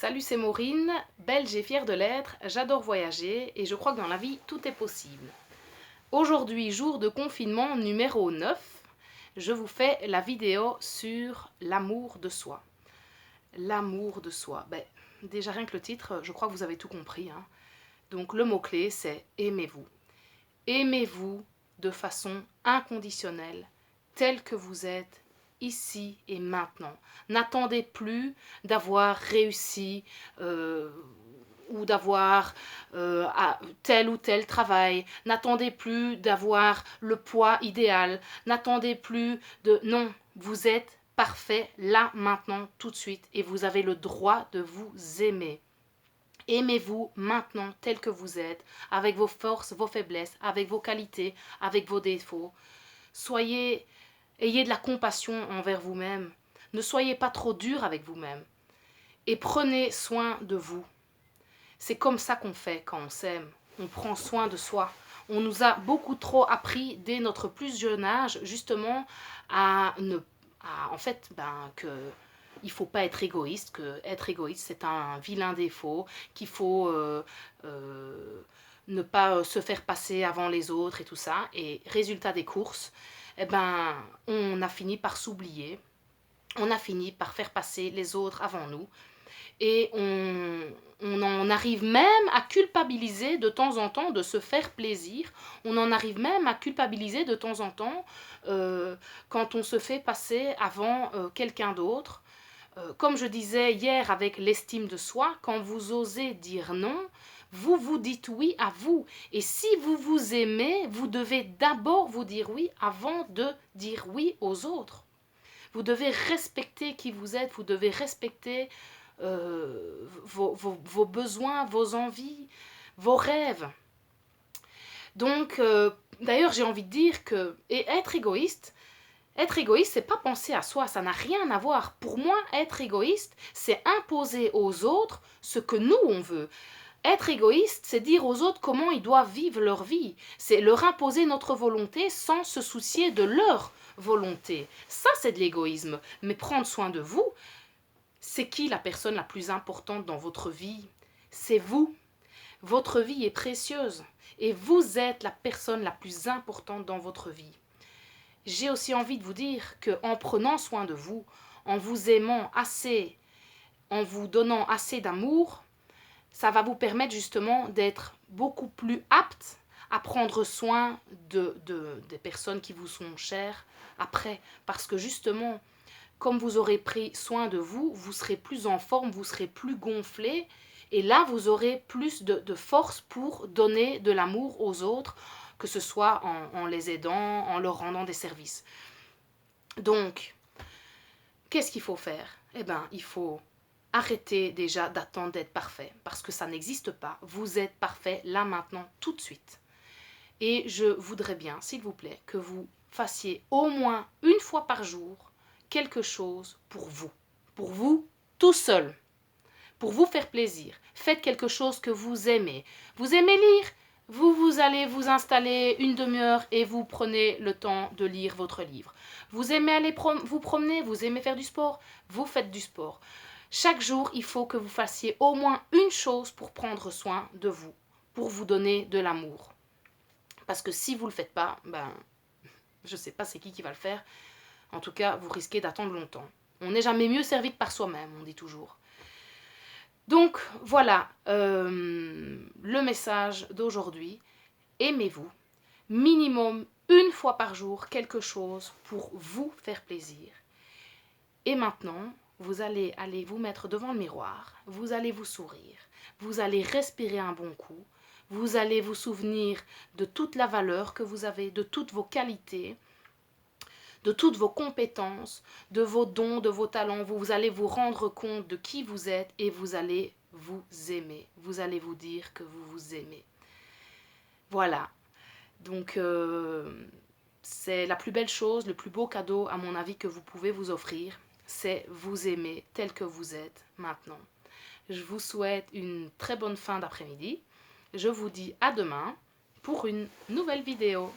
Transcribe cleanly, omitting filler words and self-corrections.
Salut, c'est Maureen, belge et fière de l'être, j'adore voyager et je crois que dans la vie, tout est possible. Aujourd'hui, jour de confinement numéro 9, je vous fais la vidéo sur l'amour de soi. L'amour de soi. Déjà rien que le titre, je crois que vous avez tout compris, hein. Donc le mot-clé, c'est aimez-vous. Aimez-vous de façon inconditionnelle, tel que vous êtes, ici et maintenant. N'attendez plus d'avoir réussi ou d'avoir tel ou tel travail. N'attendez plus d'avoir le poids idéal. N'attendez plus de... Non, vous êtes parfait là, maintenant, tout de suite. Et vous avez le droit de vous aimer. Aimez-vous maintenant tel que vous êtes, avec vos forces, vos faiblesses, avec vos qualités, avec vos défauts. Ayez de la compassion envers vous-même. Ne soyez pas trop dur avec vous-même. Et prenez soin de vous. C'est comme ça qu'on fait quand on s'aime. On prend soin de soi. On nous a beaucoup trop appris dès notre plus jeune âge, justement, que il faut pas être égoïste, que être égoïste c'est un vilain défaut, qu'il faut ne pas se faire passer avant les autres et tout ça. Et résultat des courses, on a fini par s'oublier, on a fini par faire passer les autres avant nous. Et on en arrive même à culpabiliser de temps en temps de se faire plaisir. On en arrive même à culpabiliser de temps en temps quand on se fait passer avant quelqu'un d'autre. Comme je disais hier avec l'estime de soi, quand vous osez dire non, vous vous dites oui à vous. Et si vous vous aimez, vous devez d'abord vous dire oui avant de dire oui aux autres. Vous devez respecter qui vous êtes, vous devez respecter vos besoins, vos envies, vos rêves. Donc, d'ailleurs, j'ai envie de dire que être égoïste, c'est pas penser à soi, ça n'a rien à voir. Pour moi, être égoïste, c'est imposer aux autres ce que nous, on veut. Être égoïste, c'est dire aux autres comment ils doivent vivre leur vie. C'est leur imposer notre volonté sans se soucier de leur volonté. Ça, c'est de l'égoïsme. Mais prendre soin de vous, c'est qui la personne la plus importante dans votre vie? C'est vous. Votre vie est précieuse et vous êtes la personne la plus importante dans votre vie. J'ai aussi envie de vous dire qu'en prenant soin de vous, en vous aimant assez, en vous donnant assez d'amour, ça va vous permettre justement d'être beaucoup plus apte à prendre soin des personnes qui vous sont chères après. Parce que justement, comme vous aurez pris soin de vous, vous serez plus en forme, vous serez plus gonflé. Et là, vous aurez plus de force pour donner de l'amour aux autres, que ce soit en les aidant, en leur rendant des services. Donc, qu'est-ce qu'il faut faire? Il faut arrêter déjà d'attendre d'être parfait, parce que ça n'existe pas. Vous êtes parfait là, maintenant, tout de suite. Et je voudrais bien, s'il vous plaît, que vous fassiez au moins une fois par jour quelque chose pour vous tout seul, pour vous faire plaisir. Faites quelque chose que vous aimez. Vous aimez lire? Vous allez vous installer une demi-heure et vous prenez le temps de lire votre livre. Vous aimez aller vous promener? Vous aimez faire du sport? Vous faites du sport. Chaque jour, il faut que vous fassiez au moins une chose pour prendre soin de vous, pour vous donner de l'amour. Parce que si vous ne le faites pas, je ne sais pas c'est qui va le faire. En tout cas, vous risquez d'attendre longtemps. On n'est jamais mieux servi que par soi-même, on dit toujours. Donc, voilà le message d'aujourd'hui. Aimez-vous. Minimum une fois par jour, quelque chose pour vous faire plaisir. Et maintenant, vous allez vous mettre devant le miroir. Vous allez vous sourire. Vous allez respirer un bon coup. Vous allez vous souvenir de toute la valeur que vous avez, de toutes vos qualités, de toutes vos compétences, de vos dons, de vos talents. Vous allez vous rendre compte de qui vous êtes et vous allez vous aimer. Vous allez vous dire que vous vous aimez. Voilà. Donc, c'est la plus belle chose, le plus beau cadeau, à mon avis, que vous pouvez vous offrir. C'est vous aimer tel que vous êtes maintenant. Je vous souhaite une très bonne fin d'après-midi. Je vous dis à demain pour une nouvelle vidéo.